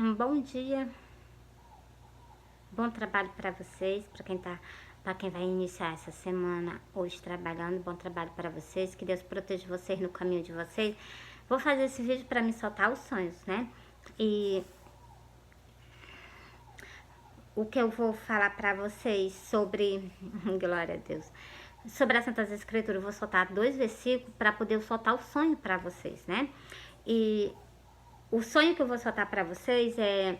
Um bom dia, bom trabalho para vocês, para quem vai iniciar essa semana hoje trabalhando, bom trabalho para vocês, que Deus proteja vocês no caminho de vocês. Vou fazer esse vídeo para me soltar os sonhos, né? E o que eu vou falar para vocês sobre, glória a Deus, sobre as Santas Escrituras, eu vou soltar 2 versículos para poder soltar o sonho para vocês, né? E o sonho que eu vou soltar para vocês é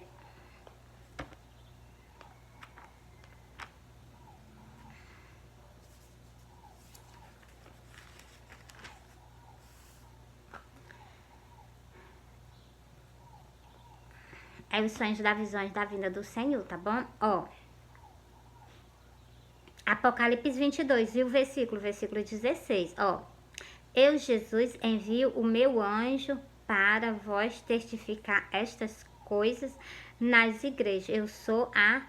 os sonhos das visões da vinda do Senhor, tá bom? Ó, Apocalipse 22, e o versículo 16, ó. Eu, Jesus, envio o meu anjo para vós testificar estas coisas nas igrejas. Eu sou a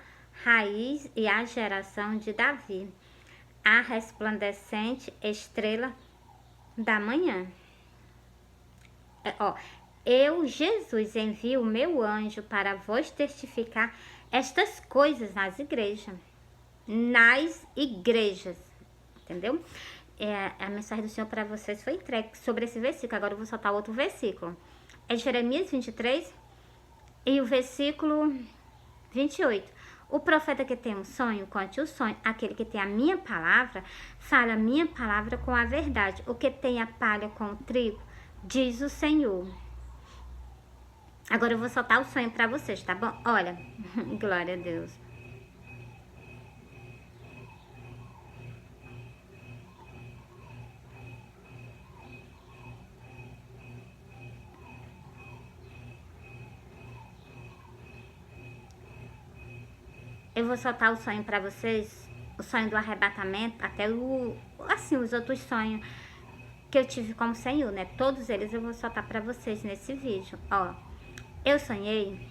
raiz e a geração de Davi, a resplandecente estrela da manhã. Ó, eu, Jesus, envio o meu anjo para vos testificar estas coisas nas igrejas. Nas igrejas, entendeu? A mensagem do Senhor para vocês foi entregue sobre esse versículo. Agora eu vou soltar outro versículo. É Jeremias 23 e o versículo 28. O profeta que tem um sonho, conte o sonho. Aquele que tem a minha palavra, fala a minha palavra com a verdade. O que tem a palha com o trigo, diz o Senhor. Agora eu vou soltar o sonho para vocês, tá bom? Olha, glória a Deus. Eu vou soltar o sonho para vocês, o sonho do arrebatamento, até os outros sonhos que eu tive como Senhor, né? Todos eles eu vou soltar para vocês nesse vídeo. Ó, eu sonhei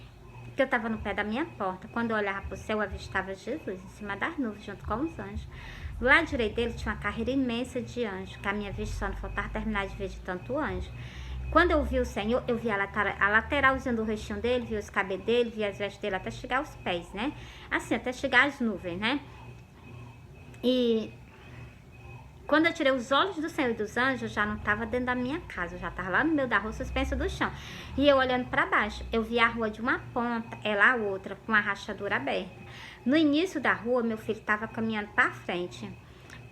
que eu tava no pé da minha porta. Quando eu olhava pro céu, eu avistava Jesus em cima das nuvens, junto com os anjos. Do lado direito dele tinha uma carreira imensa de anjos, que a minha vista só não faltava terminar de ver de tanto anjo. Quando eu vi o Senhor, eu vi a lateralzinha do rostinho dele, vi os cabelos dele, vi as vestes dele até chegar aos pés, né? Assim, até chegar às nuvens, né? E quando eu tirei os olhos do Senhor e dos anjos, eu já não estava dentro da minha casa, eu já estava lá no meio da rua, suspensa do chão. E eu olhando para baixo, eu vi a rua de uma ponta, ela a outra, com a rachadura aberta. No início da rua, meu filho estava caminhando para frente.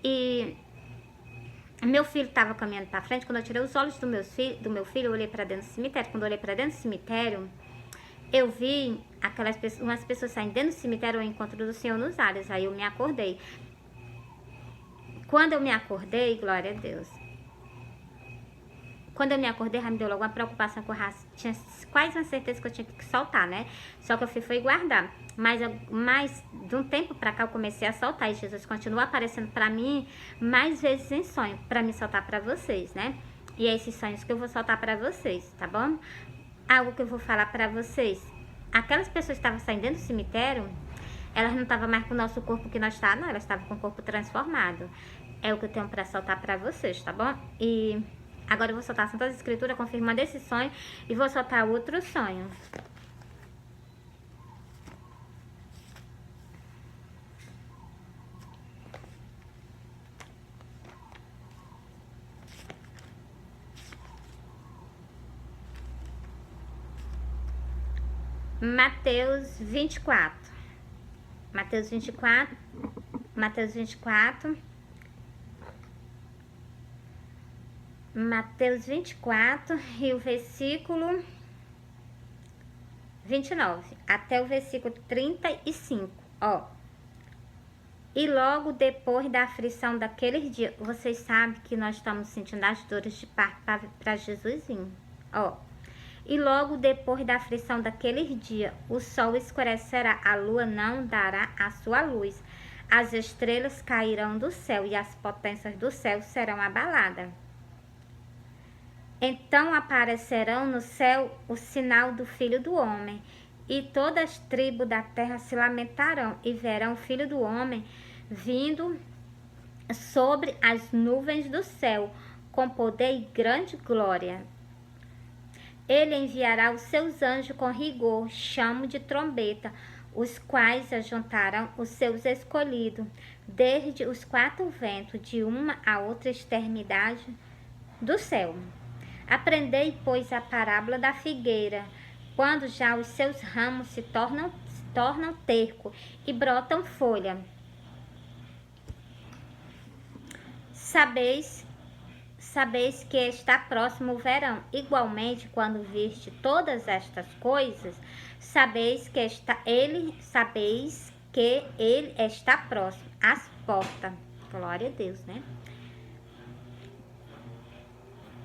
E meu filho estava caminhando para frente. Quando eu tirei os olhos do meu filho, eu olhei para dentro do cemitério. Quando eu olhei para dentro do cemitério, eu vi umas pessoas saindo dentro do cemitério ao encontro do Senhor nos ares. Aí eu me acordei. Quando eu me acordei, glória a Deus. Quando eu me acordei, já me deu logo uma preocupação que eu tinha quase uma certeza que eu tinha que soltar, né? Só que eu fui guardar. Mas de um tempo pra cá eu comecei a soltar. E Jesus continua aparecendo pra mim mais vezes em sonho, pra me soltar pra vocês, né? E é esses sonhos que eu vou soltar pra vocês, tá bom? Algo que eu vou falar pra vocês. Aquelas pessoas que estavam saindo dentro do cemitério, elas não estavam mais com o nosso corpo que nós estávamos, não. Elas estavam com o corpo transformado. É o que eu tenho pra soltar pra vocês, tá bom? E agora eu vou soltar a Santa Escritura confirmando esse sonho e vou soltar outro sonho. Mateus 24. Mateus 24. Mateus 24. Mateus 24 e o versículo 29 até o versículo 35, ó. E logo depois da aflição daqueles dias, vocês sabem que nós estamos sentindo as dores de parto para Jesus vir, ó. E logo depois da aflição daqueles dias, o sol escurecerá, a lua não dará a sua luz, as estrelas cairão do céu e as potências do céu serão abaladas. Então aparecerão no céu o sinal do Filho do Homem, e todas as tribos da terra se lamentarão e verão o Filho do Homem vindo sobre as nuvens do céu, com poder e grande glória. Ele enviará os seus anjos com rigor, chamo de trombeta, os quais ajuntarão os seus escolhidos, desde os quatro ventos, de uma a outra extremidade do céu. Aprendei, pois, a parábola da figueira, quando já os seus ramos se tornam terco e brotam folha. Sabeis que está próximo o verão. Igualmente, quando viste todas estas coisas, sabeis que ele está próximo, às portas. Glória a Deus, né?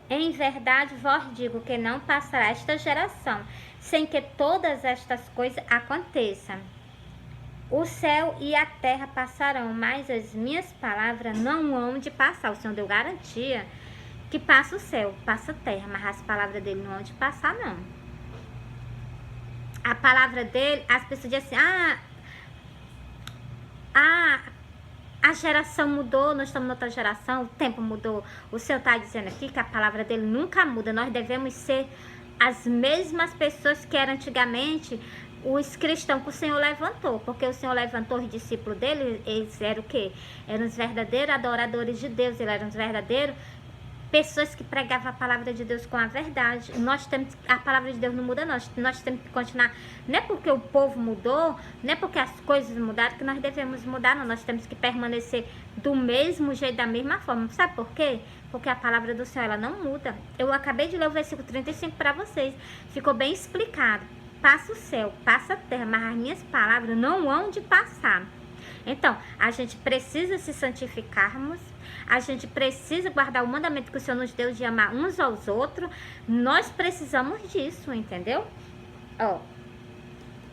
Em verdade vos digo que não passará esta geração sem que todas estas coisas aconteçam. O céu e a terra passarão, mas as minhas palavras não hão de passar. O Senhor deu garantia que passa o céu, passa a terra, mas as palavras dele não hão de passar, não. A palavra dele, as pessoas dizem assim, a geração mudou, nós estamos em outra geração, o tempo mudou. O Senhor está dizendo aqui que a palavra dele nunca muda. Nós devemos ser as mesmas pessoas que eram antigamente os cristãos que o Senhor levantou. Porque o Senhor levantou os discípulos dele, eles eram o quê? Eram os verdadeiros adoradores de Deus, eles eram os verdadeiros pessoas que pregavam a palavra de Deus com a verdade. A palavra de Deus não muda, nós temos que continuar. Não é porque o povo mudou, não é porque as coisas mudaram que nós devemos mudar, não. Nós temos que permanecer do mesmo jeito, da mesma forma. Sabe por quê? Porque a palavra do Senhor, ela não muda. Eu acabei de ler o versículo 35 para vocês. Ficou bem explicado. Passa o céu, passa a terra, mas as minhas palavras não hão de passar. Então, a gente precisa se santificarmos, a gente precisa guardar o mandamento que o Senhor nos deu de amar uns aos outros. Nós precisamos disso, entendeu? Ó,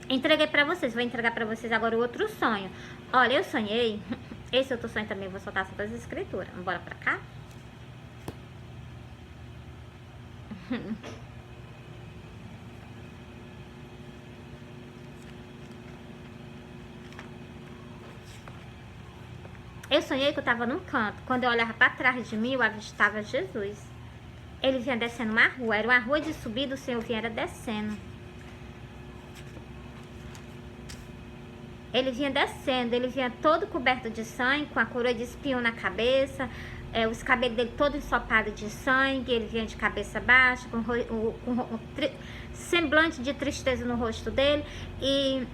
entreguei pra vocês, vou entregar pra vocês agora o outro sonho. Olha, eu sonhei, esse outro sonho também vou soltar sobre as escrituras. Bora pra cá? Eu sonhei que eu estava num canto. Quando eu olhava para trás de mim, eu avistava Jesus. Ele vinha descendo uma rua. Era uma rua de subida, o Senhor vinha descendo. Ele vinha descendo, ele vinha todo coberto de sangue, com a coroa de espinho na cabeça, os cabelos dele todos ensopados de sangue. Ele vinha de cabeça baixa, com semblante de tristeza no rosto dele. E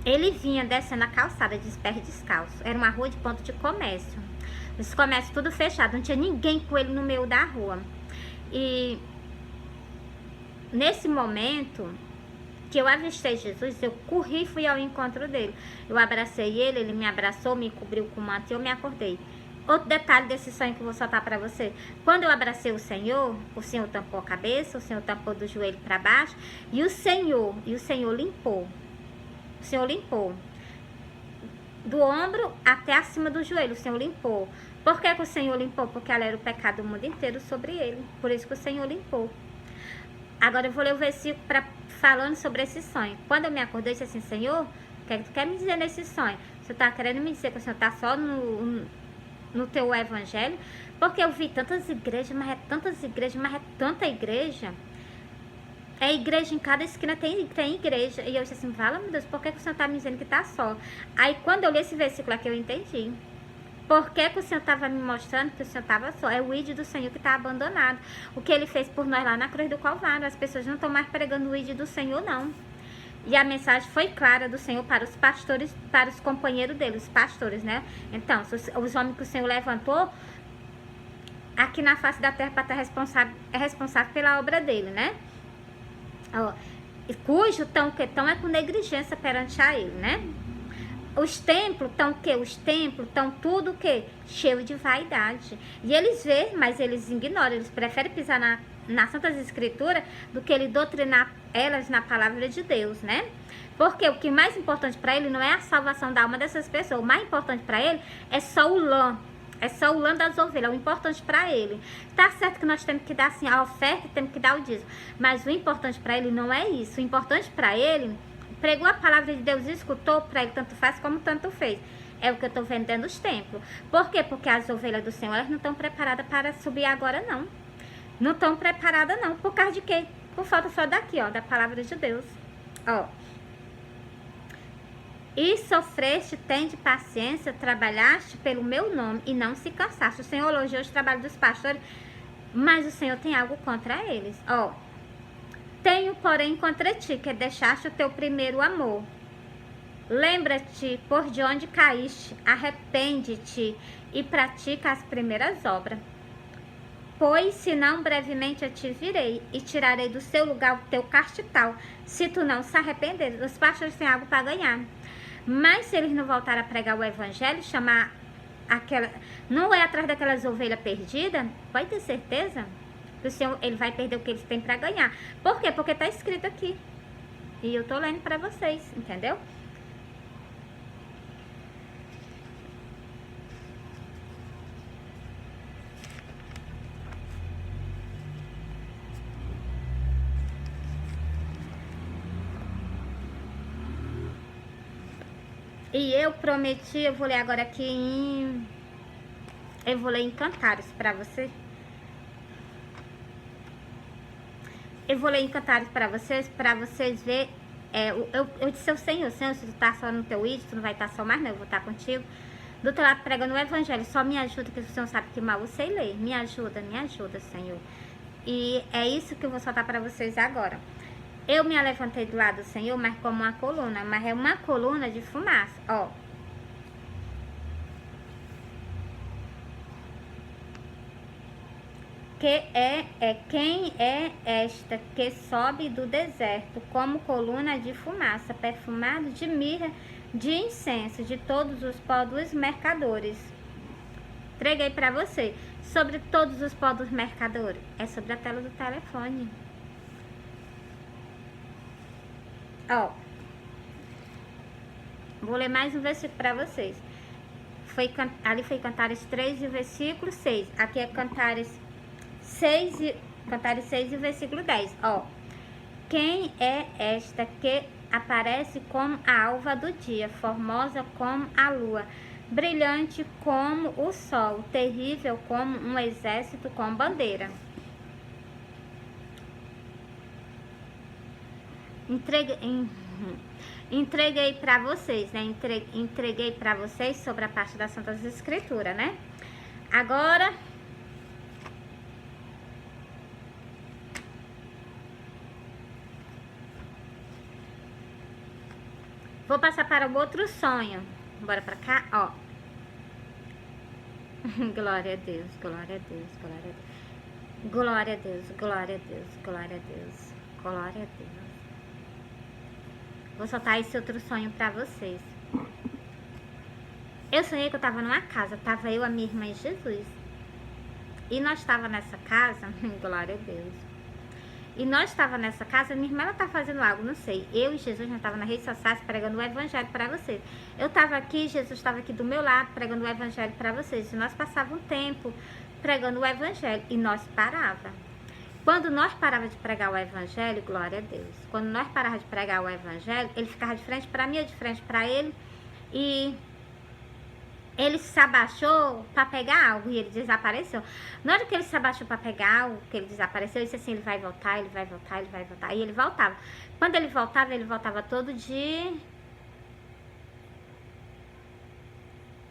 ele vinha descendo a calçada de pés descalço. Era uma rua de ponto de comércio. Os comércios tudo fechado. Não tinha ninguém com ele no meio da rua. E nesse momento que eu avistei Jesus, eu corri e fui ao encontro dele. Eu abracei ele, ele me abraçou, me cobriu com o manto e eu me acordei. Outro detalhe desse sonho que eu vou soltar para você. Quando eu abracei o Senhor tampou a cabeça, o Senhor tampou do joelho para baixo. E o Senhor limpou. O Senhor limpou do ombro até acima do joelho. O Senhor limpou. Por que o Senhor limpou? Porque ela era o pecado do mundo inteiro sobre ele. Por isso que o Senhor limpou. Agora eu vou ler o versículo falando sobre esse sonho. Quando eu me acordei, eu disse assim: Senhor, o que é que tu quer me dizer nesse sonho? Você está querendo me dizer que o Senhor está só no teu evangelho? Porque eu vi tantas igrejas, mas é tantas igrejas, mas é tanta igreja. É igreja, em cada esquina tem igreja. E eu disse assim: fala, meu Deus, por que o Senhor está me dizendo que está só? Aí quando eu li esse versículo aqui, eu entendi. Por que o Senhor estava me mostrando que o Senhor estava só? É o ID do Senhor que está abandonado. O que Ele fez por nós lá na cruz do Calvário. As pessoas não estão mais pregando o ID do Senhor, não. E a mensagem foi clara do Senhor para os pastores, para os companheiros dele, os pastores, né? Então, os homens que o Senhor levantou aqui na face da terra para estar responsável pela obra dele, né? Ó, cujo tão é com negligência perante a ele, né? Os templos estão o quê? Os templos estão tudo o quê? Cheio de vaidade. E eles veem, mas eles ignoram. Eles preferem pisar nas Santas Escrituras do que ele doutrinar elas na palavra de Deus, né? Porque o que mais importante para ele não é a salvação da alma dessas pessoas. O mais importante para ele é só o lã. É só o lã das ovelhas, é o importante para ele. Tá certo que nós temos que dar assim a oferta, temos que dar o dízimo. Mas o importante para ele não é isso. O importante para ele, pregou a palavra de Deus e escutou, para ele tanto faz como tanto fez. É o que eu estou vendo dentro dos templos. Por quê? Porque as ovelhas do Senhor, elas não estão preparadas para subir agora, não. Não estão preparadas não. Por causa de quê? Por falta só daqui, ó, da palavra de Deus. Ó. E sofreste, tende paciência, trabalhaste pelo meu nome e não se cansaste. O Senhor elogiou o trabalho dos pastores, mas o Senhor tem algo contra eles. Ó. Tenho, porém, contra ti, que deixaste o teu primeiro amor. Lembra-te por de onde caíste, arrepende-te e pratica as primeiras obras. Pois, senão, brevemente eu te virei e tirarei do seu lugar o teu castital, se tu não se arrepender. Os pastores têm algo para ganhar. Mas se eles não voltarem a pregar o evangelho, chamar aquela... Não é atrás daquelas ovelhas perdidas, pode ter certeza que o Senhor, ele vai perder o que eles têm para ganhar. Por quê? Porque está escrito aqui. E eu tô lendo para vocês, entendeu? E eu prometi, eu vou ler agora aqui eu vou ler em Cantares para você. Eu vou ler em Cantares para vocês verem. Eu disse ao Senhor, se tu tá só no teu ídolo, tu não vai estar só mais não, eu vou estar contigo. Do teu lado pregando o evangelho, só me ajuda, que o Senhor sabe que mal eu sei ler. Me ajuda, Senhor. E é isso que eu vou soltar para vocês agora. Eu me levantei do lado do Senhor, mas como uma coluna, mas é uma coluna de fumaça, ó. Quem é esta que sobe do deserto como coluna de fumaça, perfumado de mirra, de incenso, de todos os pó dos mercadores. Entreguei para você. Sobre todos os pó dos mercadores. É sobre a tela do telefone. Ó. Vou ler mais um versículo para vocês. Ali foi Cantares 3 e o versículo 6. Aqui é Cantares 6 e o versículo 10. Ó. Quem é esta que aparece como a alva do dia, formosa como a lua, brilhante como o sol, terrível como um exército com bandeira? Entreguei para vocês, né? Entreguei para vocês sobre a parte das Santas Escrituras, né? Agora, vou passar para o outro sonho. Bora para cá, ó. Glória a Deus, glória a Deus, glória a Deus. Glória a Deus, glória a Deus, glória a Deus, glória a Deus. Vou soltar esse outro sonho pra vocês. Eu sonhei que eu tava numa casa, tava eu, a minha irmã e Jesus. E nós tava nessa casa, glória a Deus. E nós tava nessa casa, minha irmã ela tá fazendo algo, não sei. Eu e Jesus já tava na rede social pregando o evangelho pra vocês. Eu tava aqui, Jesus estava aqui do meu lado pregando o evangelho pra vocês. E nós passávamos um tempo pregando o evangelho e nós parava. Quando nós parava de pregar o evangelho, glória a Deus. Quando nós parava de pregar o evangelho, ele ficava de frente para mim, eu de frente para ele. E ele se abaixou para pegar algo e ele desapareceu. Na hora que ele se abaixou para pegar algo, que ele desapareceu, eu disse assim, ele vai voltar, ele vai voltar, ele vai voltar. E ele voltava. Quando ele voltava todo dia.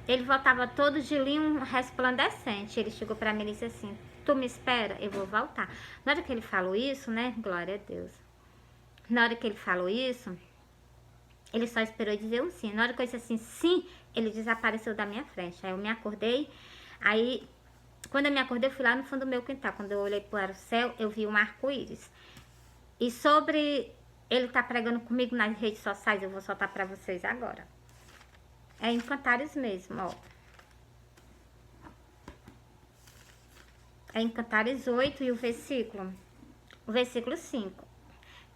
Ele voltava todo de linho resplandecente. Ele chegou para mim e disse assim, tu me espera, eu vou voltar. Na hora que ele falou isso, né? Glória a Deus. Na hora que ele falou isso, ele só esperou dizer um sim. Na hora que eu disse assim, sim, ele desapareceu da minha frente. Aí eu me acordei. Aí, quando eu me acordei, eu fui lá no fundo do meu quintal. Quando eu olhei para o céu, eu vi um arco-íris. E sobre ele tá pregando comigo nas redes sociais, eu vou soltar para vocês agora. É em Cantares mesmo, ó. É em Cantares 8 e o versículo 5.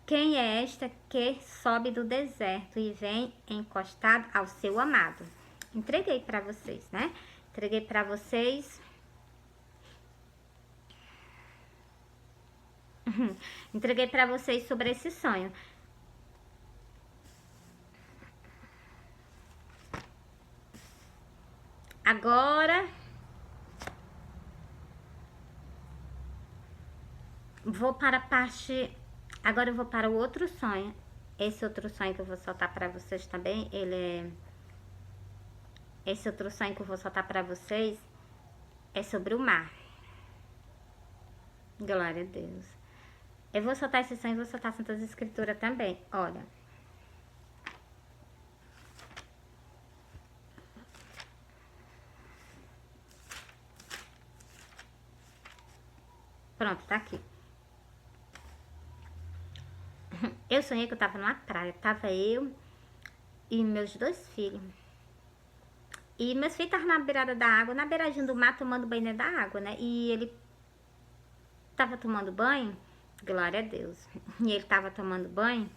Quem é esta que sobe do deserto e vem encostado ao seu amado? Entreguei para vocês, né? Entreguei para vocês. Entreguei para vocês sobre esse sonho. Agora, Vou para a parte... Agora eu vou para o outro sonho. Esse outro sonho que eu vou soltar para vocês também, ele é... Esse outro sonho que eu vou soltar para vocês é sobre o mar. Glória a Deus. Eu vou soltar esse sonho e vou soltar Santas Escrituras também. Olha. Pronto, tá aqui. Eu sonhei que eu tava numa praia. Tava eu e meus 2 filhos. E meus filhos estavam na beirada da água, na beiradinha do mar, tomando banho dentro da água, né? E ele tava tomando banho, glória a Deus. E ele tava tomando banho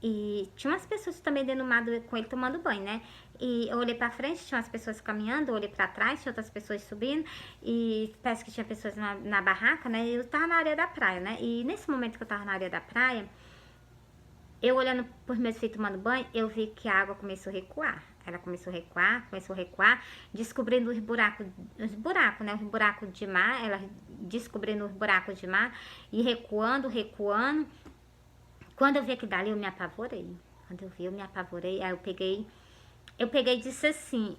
e tinha umas pessoas também dentro do mar com ele tomando banho, né? E eu olhei pra frente, tinha umas pessoas caminhando, eu olhei pra trás, tinha outras pessoas subindo e parece que tinha pessoas na barraca, né? E eu tava na areia da praia, né? E nesse momento que eu tava na areia da praia, eu olhando por meus filhos tomando banho, eu vi que a água começou a recuar. Ela começou a recuar, descobrindo os buracos, né? Os buracos de mar, ela descobrindo os buracos de mar e recuando. Quando eu vi aquilo dali, eu me apavorei. Quando eu vi, eu me apavorei. Aí eu peguei e disse assim,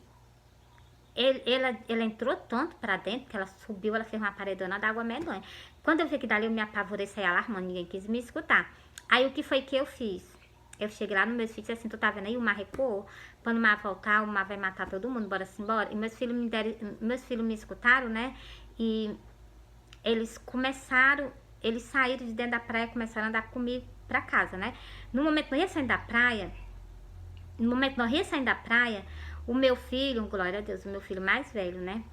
ela entrou tanto pra dentro, que ela subiu, ela fez uma paredona d'água medonha. Quando eu vi que dali, eu me apavorei, saí alarmando, ninguém quis me escutar. Aí o que foi que eu fiz? Eu cheguei lá no meus filhos e disse assim, tu tá vendo aí, o mar recuou? Quando o mar voltar, o mar vai matar todo mundo, bora se embora. E meus filhos me escutaram, né? E eles saíram de dentro da praia e começaram a andar comigo pra casa, né? No momento que nós ia saindo da praia, o meu filho, glória a Deus, o meu filho mais velho, né?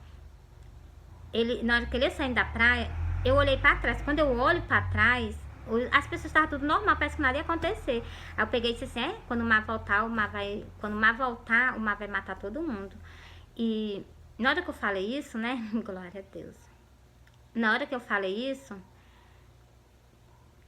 Na hora que ele ia saindo da praia, eu olhei pra trás. Quando eu olho pra trás, as pessoas estavam tudo normal, parece que nada ia acontecer. Aí eu peguei e disse assim, quando o mar voltar, quando o mar voltar, o mar vai matar todo mundo. E na hora que eu falei isso, né? Glória a Deus. Na hora que eu falei isso,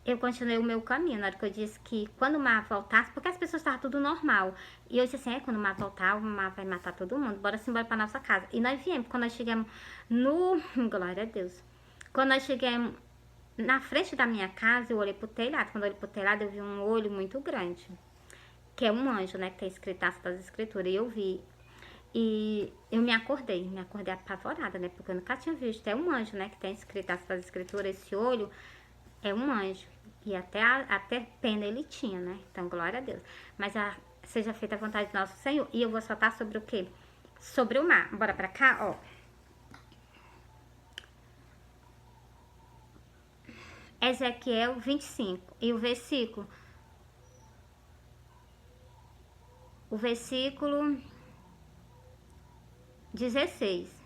eu continuei o meu caminho. Na hora que eu disse que quando o mar voltasse, porque as pessoas estavam tudo normal. E eu disse assim, quando o mar voltar, o mar vai matar todo mundo. Bora embora pra nossa casa. E nós viemos, quando nós chegamos no... Glória a Deus. Quando nós chegamos na frente da minha casa, eu olhei pro telhado. Quando eu olhei pro telhado, eu vi um olho muito grande. Que é um anjo, né? Que tem escrito das escrituras. E eu vi. E eu me acordei apavorada, né? Porque eu nunca tinha visto. É um anjo, né? Que tem escrito das escrituras. Esse olho é um anjo. E até pena ele tinha, né? Então, glória a Deus. Mas seja feita a vontade do nosso Senhor. E eu vou soltar sobre o quê? Sobre o mar. Bora pra cá, ó. Ezequiel 25. E o versículo 16.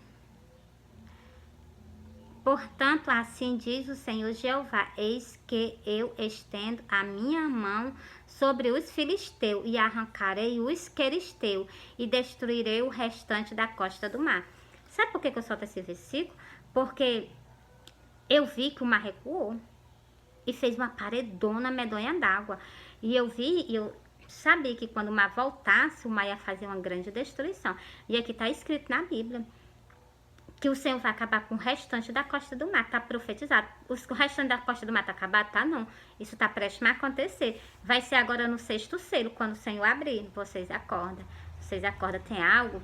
Portanto, assim diz o Senhor Jeová, eis que eu estendo a minha mão sobre os filisteus e arrancarei os queristeus e destruirei o restante da costa do mar. Sabe por que eu solto esse versículo? Porque eu vi que o mar recuou e fez uma paredona medonha d'água. E eu sabia que quando o mar voltasse, o mar ia fazer uma grande destruição. E aqui está escrito na Bíblia que o Senhor vai acabar com o restante da costa do mar, tá profetizado. O restante da costa do mar tá acabado? Tá não. Isso tá prestes a acontecer. Vai ser agora no 6º selo, quando o Senhor abrir. Vocês acordam. Tem algo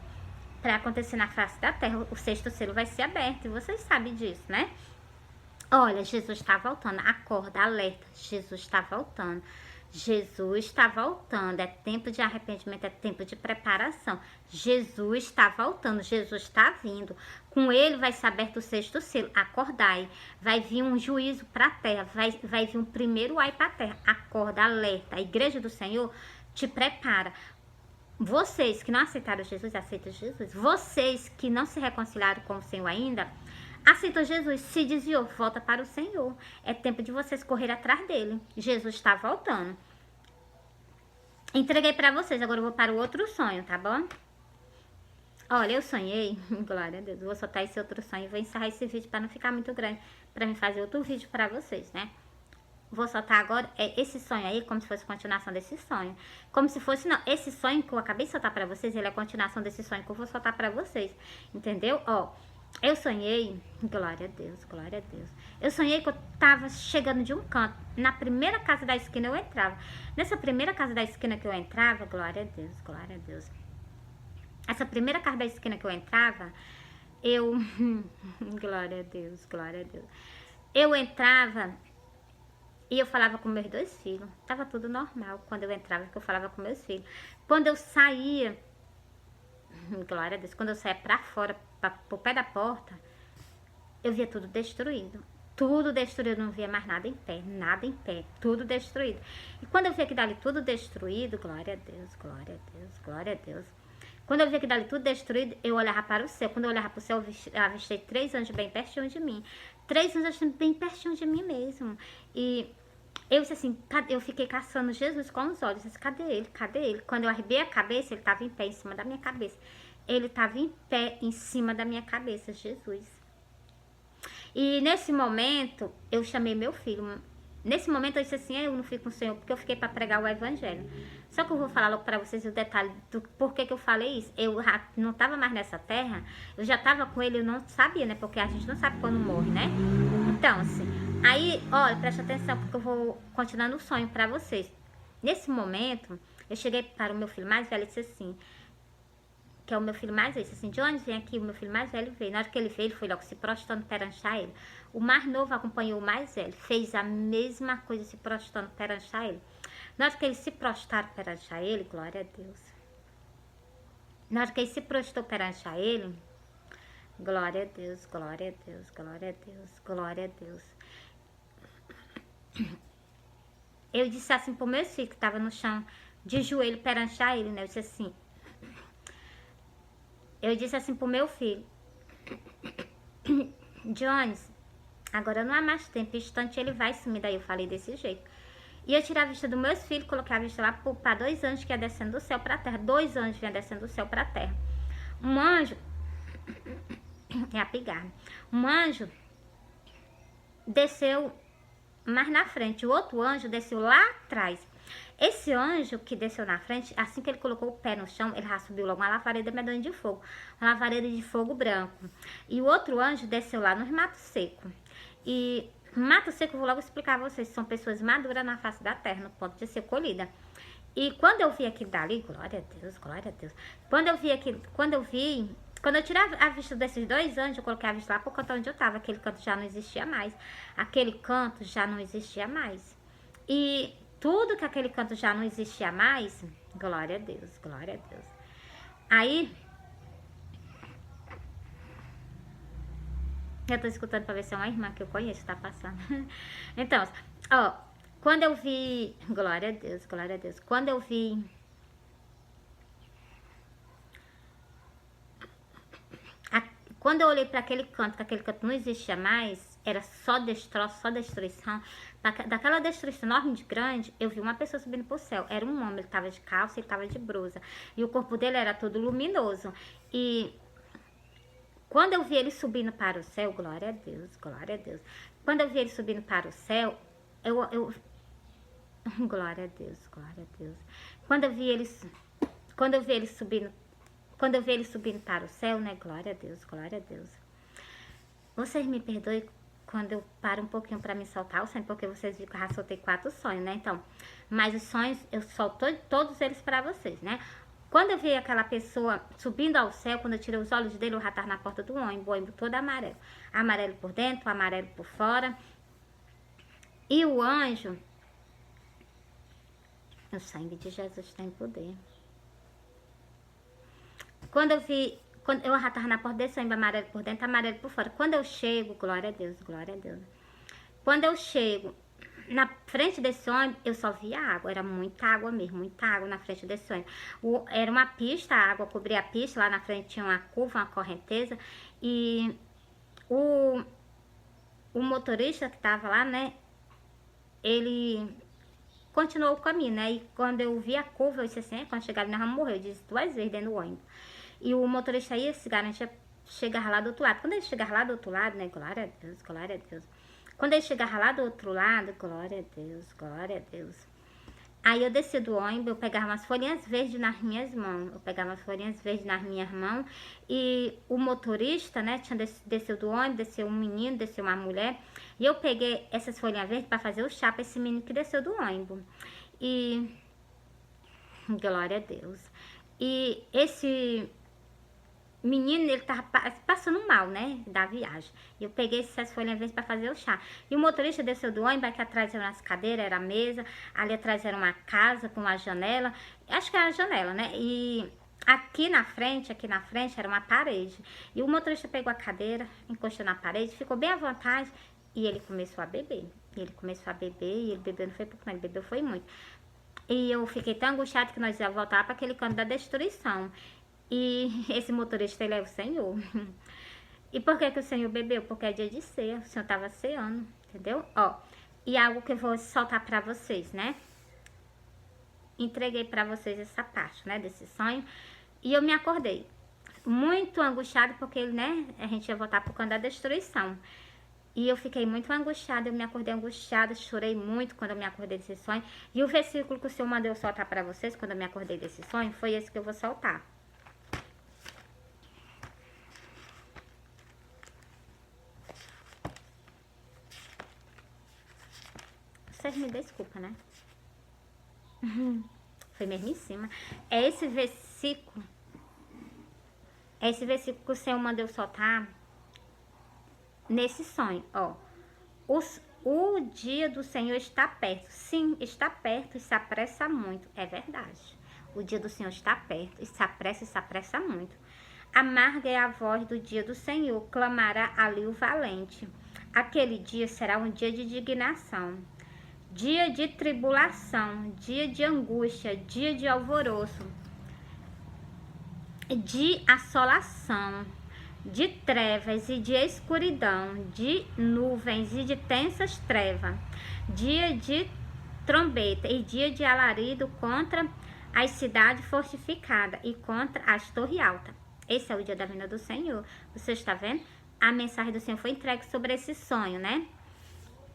para acontecer na face da terra. O 6º selo vai ser aberto, e vocês sabem disso, né? Olha, Jesus está voltando. Acorda, alerta. Jesus está voltando. Jesus está voltando, é tempo de arrependimento, é tempo de preparação. Jesus está voltando, Jesus está vindo. Com ele vai ser aberto o 6º selo. Acordai, vai vir um juízo para a terra, vai vir um primeiro ai para a terra. Acorda, alerta. A igreja do Senhor te prepara. Vocês que não aceitaram Jesus, aceitam Jesus. Vocês que não se reconciliaram com o Senhor ainda, aceitou Jesus, se desviou, volta para o Senhor. É tempo de vocês correr atrás dele. Jesus está voltando. Entreguei para vocês, agora eu vou para o outro sonho, tá bom? Olha, eu sonhei, glória a Deus, vou soltar esse outro sonho e vou encerrar esse vídeo para não ficar muito grande, para mim fazer outro vídeo para vocês, né? Vou soltar agora esse sonho aí, como se fosse continuação desse sonho. Como se fosse, não, esse sonho que eu acabei de soltar para vocês, ele é a continuação desse sonho que eu vou soltar para vocês, entendeu? Ó, Eu sonhei, glória a Deus, glória a Deus. Eu sonhei que eu tava chegando de um canto. Na primeira casa da esquina eu entrava. Nessa primeira casa da esquina que eu entrava, glória a Deus, glória a Deus. Essa primeira casa da esquina que eu entrava, eu... glória a Deus, glória a Deus. Eu entrava e eu falava com meus 2 filhos. Tava tudo normal quando eu entrava, que eu falava com meus filhos. Quando eu saía, glória a Deus, quando eu saía pra fora, pro pé da porta, eu via tudo destruído. Tudo destruído, não via mais nada em pé, tudo destruído. E quando eu via que dali tudo destruído, glória a Deus, glória a Deus, glória a Deus. Quando eu via que dali tudo destruído, eu olhava para o céu. Quando eu olhava para o céu, eu avistei 3 anjos bem pertinho de mim. 3 anjos bem pertinho de mim mesmo. E eu disse assim, eu fiquei caçando Jesus com os olhos. Eu disse, cadê ele? Cadê ele? Quando eu arrebei a cabeça, ele estava em pé em cima da minha cabeça. Ele estava em pé em cima da minha cabeça, Jesus. E nesse momento, eu chamei meu filho. Nesse momento, eu disse assim, eu não fico com o Senhor, porque eu fiquei para pregar o evangelho. Só que eu vou falar logo para vocês o detalhe do porquê que eu falei isso. Eu não estava mais nessa terra, eu já estava com ele, eu não sabia, né? Porque a gente não sabe quando morre, né? Então, assim, aí, olha, presta atenção, porque eu vou continuar no sonho para vocês. Nesse momento, eu cheguei para o meu filho mais velho e disse assim, que é o meu filho mais velho, disse assim, de onde vem aqui? O meu filho mais velho veio. Na hora que ele veio, ele foi logo se prostrando perante a ele. O mais novo acompanhou o mais velho, fez a mesma coisa, se prostrando perante a ele. Na hora que eles se prostraram perante a ele, glória a Deus. Na hora que ele se prostrou perante a ele, glória a Deus, glória a Deus, glória a Deus, glória a Deus. Eu disse assim pro meu filho que estava no chão, de joelho perante a ele, né? Eu disse assim pro meu filho, Jones, agora não há mais tempo, instante ele vai sumir. Daí eu falei desse jeito. E eu tirei a vista dos meus filhos, coloquei a vista lá para 2 anjos que ia descendo do céu para a terra. 2 anjos vinham descendo do céu para a terra. Um anjo, é a pigarra, um anjo desceu mais na frente, o outro anjo desceu lá atrás. Esse anjo que desceu na frente, assim que ele colocou o pé no chão, ele já subiu logo uma lavareda medonha de fogo, uma lavareda de fogo branco. E o outro anjo desceu lá nos matos secos. E mato seco, eu vou logo explicar a vocês, são pessoas maduras na face da terra, no ponto de ser colhida. E quando eu vi aquilo dali, glória a Deus, glória a Deus. Quando eu tirei a vista desses 2 anjos, eu coloquei a vista lá pro canto onde eu tava. Aquele canto já não existia mais. Aquele canto já não existia mais. E tudo que aquele canto já não existia mais, glória a Deus, glória a Deus. Aí, eu tô escutando pra ver se é uma irmã que eu conheço, tá passando. Então, ó, quando eu vi, glória a Deus, glória a Deus. Quando eu vi, quando eu olhei para aquele canto, que aquele canto não existia mais, era só destroço, só destruição. Daquela destruição enorme de grande, eu vi uma pessoa subindo pro céu. Era um homem, ele tava de calça, ele tava de blusa. E o corpo dele era todo luminoso. E quando eu vi ele subindo para o céu, glória a Deus, glória a Deus. Quando eu vi ele subindo para o céu, glória a Deus, glória a Deus. Quando eu vi ele subindo para o céu, né? Glória a Deus, glória a Deus. Vocês me perdoem quando eu paro um pouquinho para me soltar o sonho, porque vocês viram que eu já soltei 4 sonhos, né? Então, mas os sonhos, eu solto todos eles para vocês, né? Quando eu vi aquela pessoa subindo ao céu, quando eu tirei os olhos dele, eu já estava na porta do ônibus, o ônibus todo amarelo. Amarelo por dentro, amarelo por fora. E o anjo, o sangue de Jesus tem poder. Quando eu já estava na porta desse ônibus, amarelo por dentro, amarelo por fora. Quando eu chego, glória a Deus, glória a Deus. Quando eu chego na frente desse ônibus, eu só via água, era muita água mesmo, muita água na frente desse ônibus. Era uma pista, a água cobria a pista, lá na frente tinha uma curva, uma correnteza, e o motorista que estava lá, né, ele continuou o caminho, né, e quando eu vi a curva, eu disse assim, quando chegar ali nós vamos morrer, eu disse 2 vezes dentro do ônibus. E o motorista ia se garantia chegar lá do outro lado. Quando ele chegar lá do outro lado, né, glória a Deus, glória a Deus. Quando ele chegar lá do outro lado, glória a Deus, glória a Deus. Aí eu desci do ônibus, eu pegava umas folhinhas verdes nas minhas mãos. Eu pegava as folhinhas verdes nas minhas mãos. E o motorista, né, tinha desceu do ônibus, desceu um menino, desceu uma mulher. E eu peguei essas folhinhas verdes para fazer o chá para esse menino que desceu do ônibus. E glória a Deus. E esse menino, ele tava passando mal, né, da viagem. Eu peguei essas folhas verdes para fazer o chá. E o motorista desceu do ônibus, aqui atrás eram as cadeiras, era a mesa, ali atrás era uma casa com uma janela, acho que era a janela, né, e aqui na frente era uma parede. E o motorista pegou a cadeira, encostou na parede, ficou bem à vontade e ele começou a beber. E ele bebeu, não foi pouco não, ele bebeu foi muito. E eu fiquei tão angustiada que nós ia voltar para aquele canto da destruição. E esse motorista, ele é o Senhor. E por que que o Senhor bebeu? Porque é dia de ceia, o Senhor estava ceando, entendeu? Ó, e algo que eu vou soltar para vocês, né? Entreguei para vocês essa parte, né, desse sonho. E eu me acordei muito angustiada, porque, né, a gente ia voltar pro canto da destruição. E eu fiquei muito angustiada, eu me acordei angustiada, chorei muito quando eu me acordei desse sonho. E o versículo que o Senhor mandou eu soltar para vocês, quando eu me acordei desse sonho, foi esse que eu vou soltar. Vocês me desculpam, né? Foi mesmo em cima. É esse versículo que o Senhor mandou eu soltar nesse sonho, ó. O dia do Senhor está perto. Sim, está perto e se apressa muito. É verdade. O dia do Senhor está perto e se apressa muito. Amarga é a voz do dia do Senhor, clamará ali o valente. Aquele dia será um dia de indignação, dia de tribulação, dia de angústia, dia de alvoroço, de assolação, de trevas e de escuridão, de nuvens e de tensas trevas, dia de trombeta e dia de alarido contra as cidades fortificadas e contra as torres altas. Esse é o dia da vinda do Senhor. Você está vendo? A mensagem do Senhor foi entregue sobre esse sonho, né?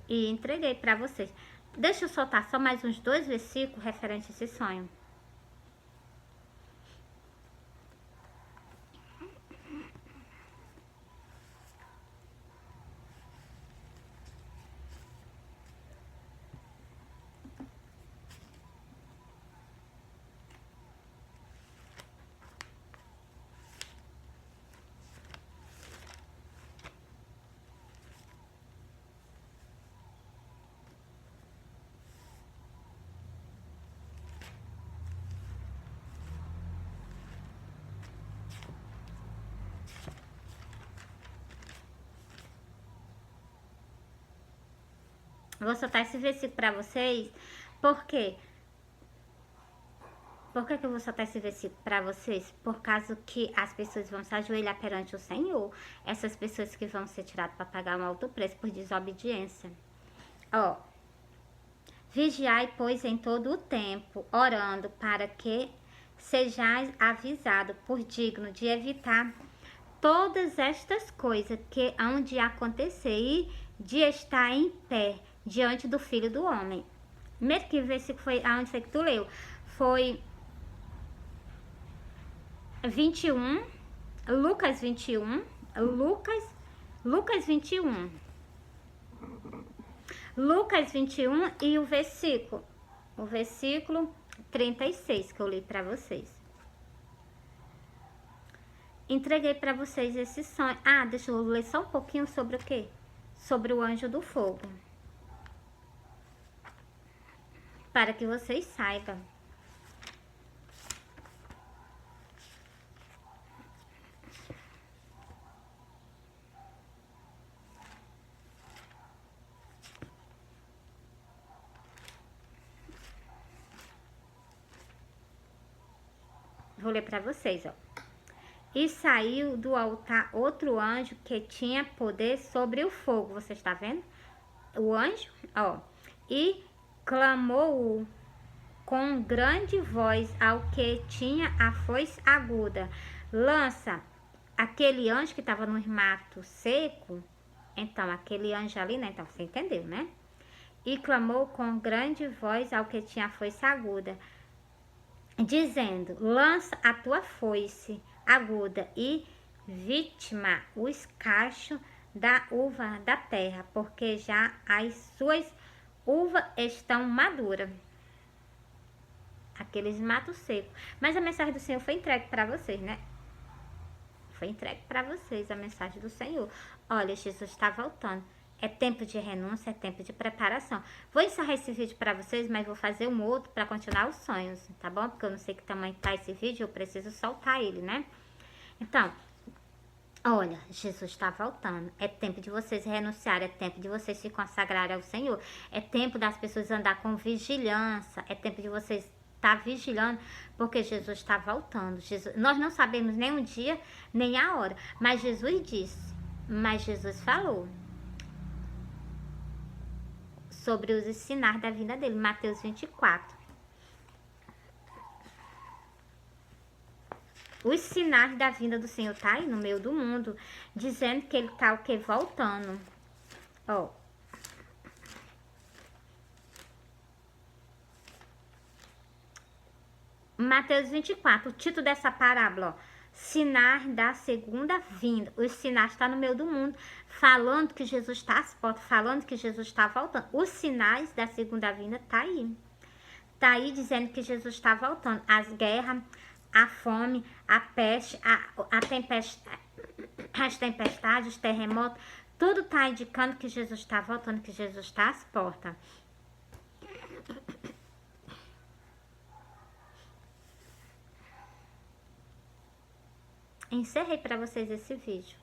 E entreguei para vocês. Deixa eu soltar só mais uns 2 versículos referentes a esse sonho. Eu vou soltar esse versículo para vocês, porque por que eu vou soltar esse versículo para vocês? Por causa que as pessoas vão se ajoelhar perante o Senhor. Essas pessoas que vão ser tiradas para pagar um alto preço por desobediência. Ó, vigiai, pois, em todo o tempo, orando para que sejais avisado por digno de evitar todas estas coisas que hão de acontecer e de estar em pé diante do Filho do Homem. Primeiro que versículo foi aonde foi que tu leu? Foi 21, Lucas 21, Lucas 21. Lucas 21 e o versículo 36 que eu li para vocês. Entreguei para vocês esse sonho. Ah, deixa eu ler só um pouquinho sobre o quê? Sobre o anjo do fogo. Para que vocês saibam. Vou ler para vocês, ó. E saiu do altar outro anjo que tinha poder sobre o fogo. Você está vendo? O anjo, ó. E clamou com grande voz ao que tinha a foice aguda. Lança aquele anjo que estava no mato seco. Então, aquele anjo ali, né? Então, você entendeu, né? e clamou com grande voz ao que tinha a foice aguda, dizendo: lança a tua foice aguda e vitima o escacho da uva da terra, porque já as suas uvas estão maduras. Aqueles matos secos. Mas a mensagem do Senhor foi entregue para vocês, né? Foi entregue para vocês a mensagem do Senhor. Olha, Jesus está voltando. É tempo de renúncia, é tempo de preparação. Vou encerrar esse vídeo para vocês, mas vou fazer um outro para continuar os sonhos, tá bom? Porque eu não sei que tamanho tá esse vídeo, eu preciso soltar ele, né? Então, olha, Jesus está voltando. É tempo de vocês renunciarem, é tempo de vocês se consagrarem ao Senhor. É tempo das pessoas andar com vigilância, é tempo de vocês estar vigilando, porque Jesus está voltando. Nós não sabemos nem o dia, nem a hora, mas Jesus disse, mas Jesus falou sobre os sinais da vinda dele, Mateus 24. Os sinais da vinda do Senhor tá aí no meio do mundo, dizendo que ele tá o que? Voltando. Ó. Mateus 24, o título dessa parábola, ó. Sinais da segunda vinda. Os sinais estão no meio do mundo, falando que Jesus está às portas, falando que Jesus está voltando. Os sinais da segunda vinda tá aí. Tá aí dizendo que Jesus está voltando. As guerras, a fome, a peste, as tempestades, os terremotos, tudo está indicando que Jesus está voltando, que Jesus está às portas. Encerrei para vocês esse vídeo.